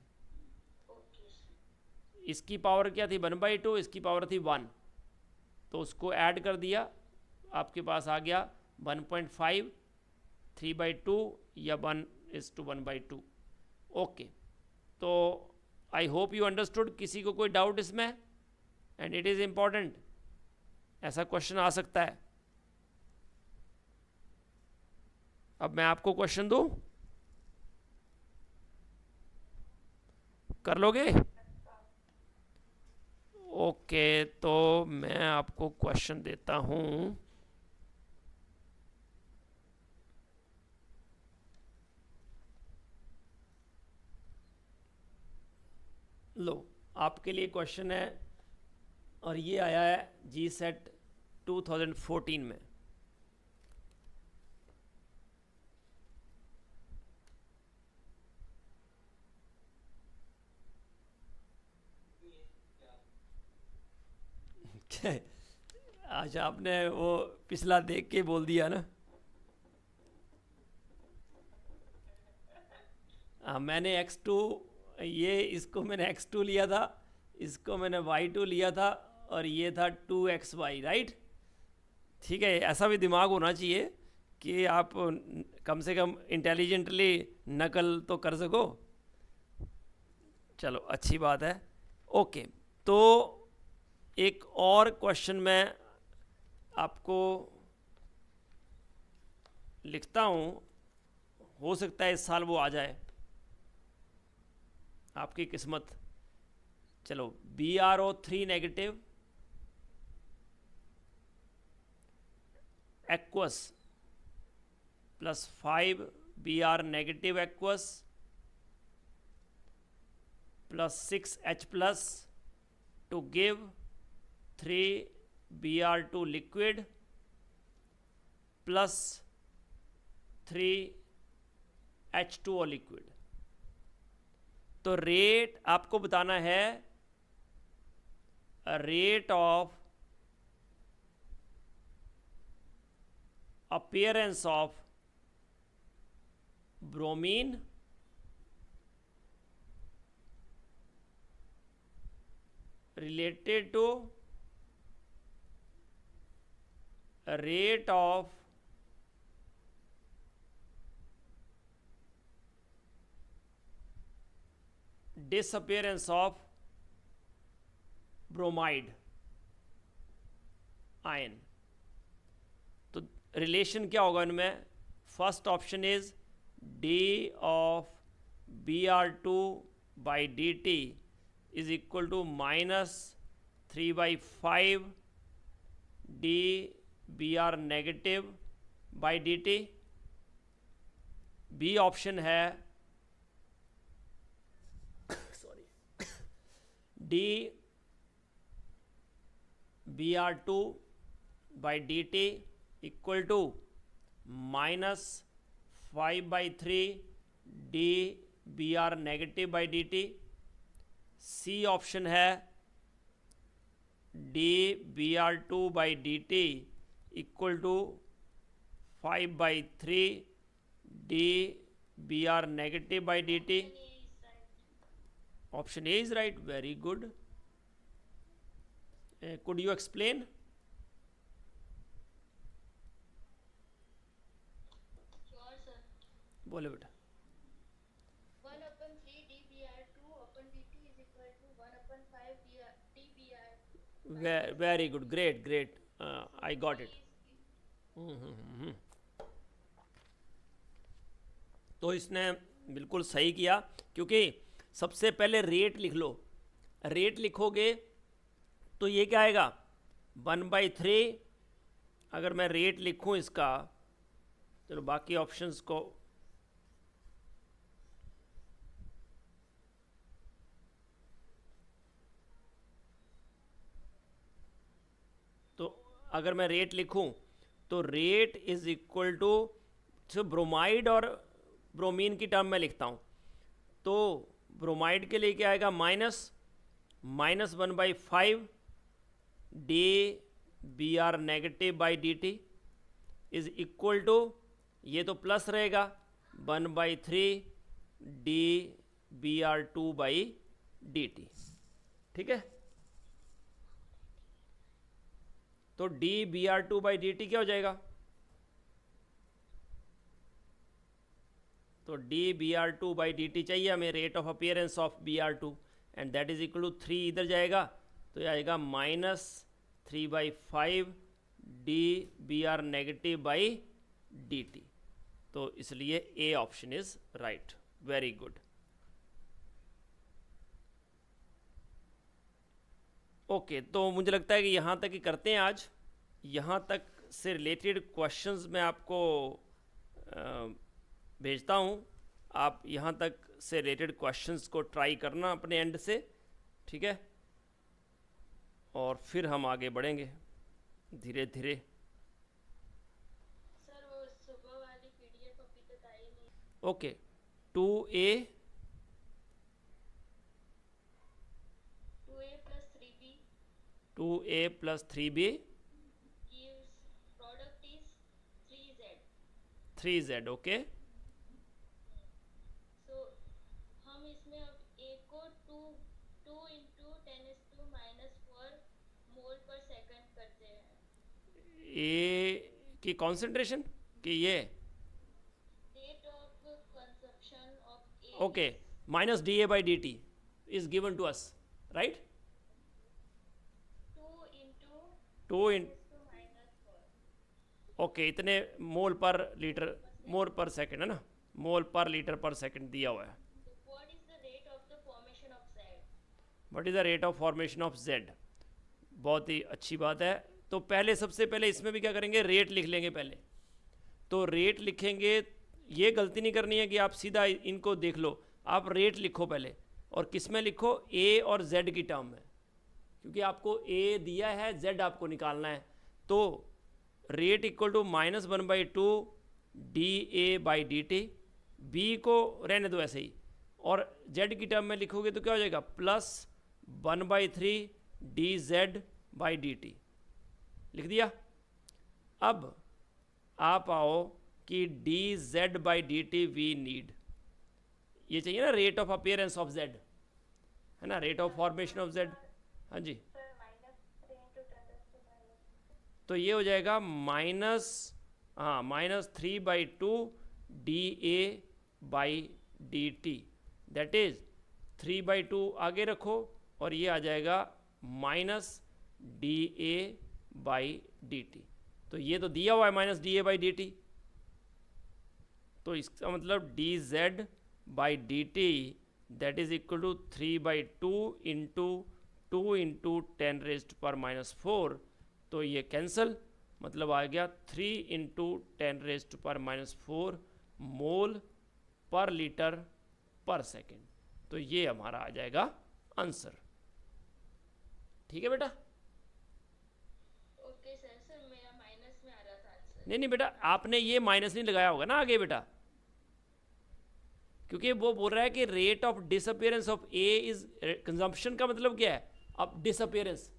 Okay sir. इसकी पावर क्या थी 1/2, इसकी पावर थी 1, तो उसको ऐड कर दिया, आपके पास आ गया 1.5, 3/2 या 1:1/2। ओके, तो आई होप यू अंडरस्टूड। किसी को कोई डाउट इसमें, एंड इट इज़ इम्पॉर्टेंट, ऐसा क्वेश्चन आ सकता है। अब मैं आपको क्वेश्चन दूं, कर लोगे? ओके, तो मैं आपको क्वेश्चन देता हूं। लो, आपके लिए क्वेश्चन है और ये आया है GSET 2014 में। अच्छा, आपने वो पिछला देख के बोल दिया ना। मैंने X2, ये इसको मैंने X2 लिया था, इसको मैंने Y2 लिया था और ये था 2XY, राइट। ठीक है, ऐसा भी दिमाग होना चाहिए कि आप कम से कम इंटेलिजेंटली नकल तो कर सको। चलो, अच्छी बात है। ओके, तो एक और क्वेश्चन मैं आपको लिखता हूँ, हो सकता है इस साल वो आ जाए, आपकी किस्मत। चलो, BrO3 negative aqueous plus 5 Br negative aqueous plus 6H plus to give 3 Br2 liquid plus 3 H2O liquid। तो रेट आपको बताना है, rate of appearance of bromine related to rate of disappearance of bromide ion. तो relation क्या होगा इनमें? First option is D of Br2 by D T is equal to -3/5 D Br negative by D T. B option है D Br2 by D T equal to -5/3 D Br negative by D T. C option है D Br2 by D T equal to 5/3 D Br negative by D T. Option A is right. Very good. Could you explain? Sure, sir. बोले बेटा. 1/3 dBr2 upon dt is equal to 1/5 dBr. Very good. Great. I got it. तो इसने बिल्कुल सही किया, क्योंकि सबसे पहले रेट लिख लो. रेट लिखोगे तो ये क्या आएगा? 1/3. अगर मैं रेट लिखूं इसका, चलो बाकी ऑप्शंस को तो अगर मैं रेट लिखूं तो rate is equal to, bromide और ब्रोमीन की टर्म में लिखता हूं, तो ब्रोमाइड के लिए क्या आएगा? -1/5 D Br negative by D T is equal to, ये तो प्लस रहेगा, 1/3 D Br2 by D T. ठीक है, तो D Br2 by D T क्या हो जाएगा? तो D Br2 by D T चाहिए हमें, rate of appearance of Br2, and that is equal to 3 इधर जाएगा, तो ये आएगा -3/5 D Br negative by D T. तो इसलिए A option is right. Very good. Okay, तो मुझे लगता है कि यहाँ तक ही करते हैं आज. यहाँ तक से रिलेटेड क्वेश्चंस मैं आपको भेजता हूँ. आप यहाँ तक से रिलेटेड क्वेश्चंस को ट्राई करना अपने एंड से, ठीक है, और फिर हम आगे बढ़ेंगे धीरे धीरे. सर वो सुबह वाली पीडीएफ अभी तक आई नहीं. Okay, 2A 2a plus 3b gives product is 3z. 3Z. Okay, So हम इसमें अब a को 2 into 10⁻⁻4 मोल पर सेकंड करते हैं. ए की कॉन्सेंट्रेशन कि ये Rate of consumption of a okay, -dA by dt is given to us, right? 2 into 2 in 10⁻⁴. Okay, इतने मोल पर लीटर, मोल पर सेकंड है ना, मोल पर लीटर पर सेकंड दिया हुआ है. What is the rate of the formation of Z? What is the rate of formation of Z? बहुत ही अच्छी बात है. तो पहले, सबसे पहले इसमें भी क्या करेंगे? रेट लिख लेंगे पहले. तो रेट लिखेंगे, ये गलती नहीं करनी है कि आप सीधा इनको देख लो. आप रेट लिखो पहले, और किस में लिखो? A और Z की टर्म में, क्योंकि आपको A दिया है, Z आपको निकालना है. तो rate equal to -1/2 dA by D T. B को रहने दो ऐसे ही, और Z की टर्म में लिखोगे तो क्या हो जाएगा? +1/3 dZ बाई डी टी. लिख दिया. अब आप आओ कि dZ by D T V need, ये चाहिए ना, rate of appearance of Z, है ना, rate of formation of Z. हाँ जी, तो ये हो जाएगा माइनस, हाँ, -3/2 dA/dt, दैट इज 3/2 आगे रखो और ये आ जाएगा -dA/dt। तो ये तो दिया हुआ है -dA/dt, तो इसका मतलब dz/dt that is equal to 3/2 into 2 into 10⁻⁻⁴। तो ये कैंसल, मतलब आ गया 3 इंटू 10⁻⁻⁴ मोल पर लीटर पर सेकेंड। तो ये हमारा आ जाएगा आंसर। ठीक है बेटा? Okay sir. सर मेरा माइनस में आ रहा था आंसर। नहीं बेटा, आपने ये माइनस नहीं लगाया होगा ना आगे बेटा, क्योंकि वो बोल रहा है कि rate of disappearance of A is, consumption का मतलब क्या है? अब डिसअपियरेंस,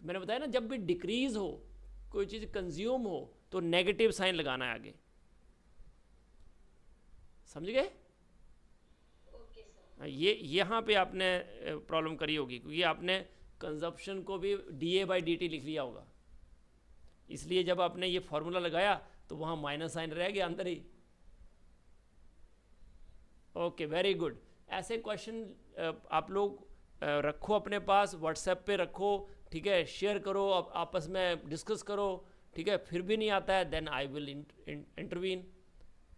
तो मैंने बताया ना, जब भी डिक्रीज हो, कोई चीज़ कंज्यूम हो, तो नेगेटिव साइन लगाना है आगे। समझ गए? Okay sir. ये यहाँ पे आपने प्रॉब्लम करी होगी, क्योंकि आपने कंजप्शन को भी dA/dt लिख लिया होगा, इसलिए जब आपने ये फॉर्मूला लगाया तो वहाँ माइनस साइन रह गया अंदर ही। Okay, very good. ऐसे क्वेश्चन आप लोग रखो अपने पास, व्हाट्सएप पे रखो, ठीक है, शेयर करो, आपस में डिस्कस करो, ठीक है। फिर भी नहीं आता है, देन आई विल इंटरवीन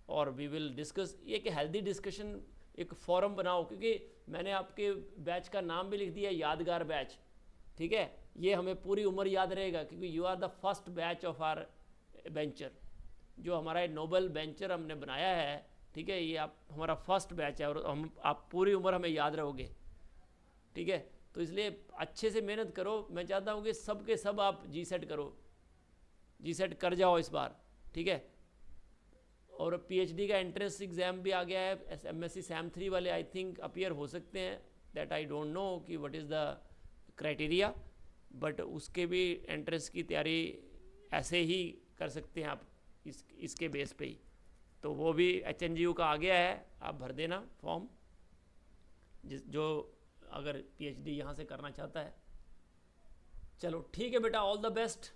और वी विल डिस्कस। ये कि हेल्दी डिस्कशन, एक फॉरम बनाओ, क्योंकि मैंने आपके बैच का नाम भी लिख दिया यादगार बैच, ठीक है। ये हमें पूरी उम्र याद रहेगा, क्योंकि you are the first batch of our venture, जो हमारा नोबल वेंचर हमने बनाया है, ठीक है। ये आप हमारा फर्स्ट बैच है और आप पूरी उम्र हमें याद रहोगे, ठीक है। तो इसलिए अच्छे से मेहनत करो। मैं चाहता हूँ कि सब के सब आप जी-सेट करो, जी-सेट कर जाओ इस बार, ठीक है। और पीएचडी का एंट्रेंस एग्ज़ाम भी आ गया है, एमएससी सैम 3 वाले आई थिंक अपीयर हो सकते हैं, दैट आई डोंट नो कि what is the criteria, but उसके भी एंट्रेंस की तैयारी ऐसे ही कर सकते हैं आप, इसके बेस पे ही। तो वो भी HNGU का आ गया है, आप भर देना फॉर्म, जो अगर पीएचडी यहाँ से करना चाहता है। चलो ठीक है बेटा, ऑल द बेस्ट।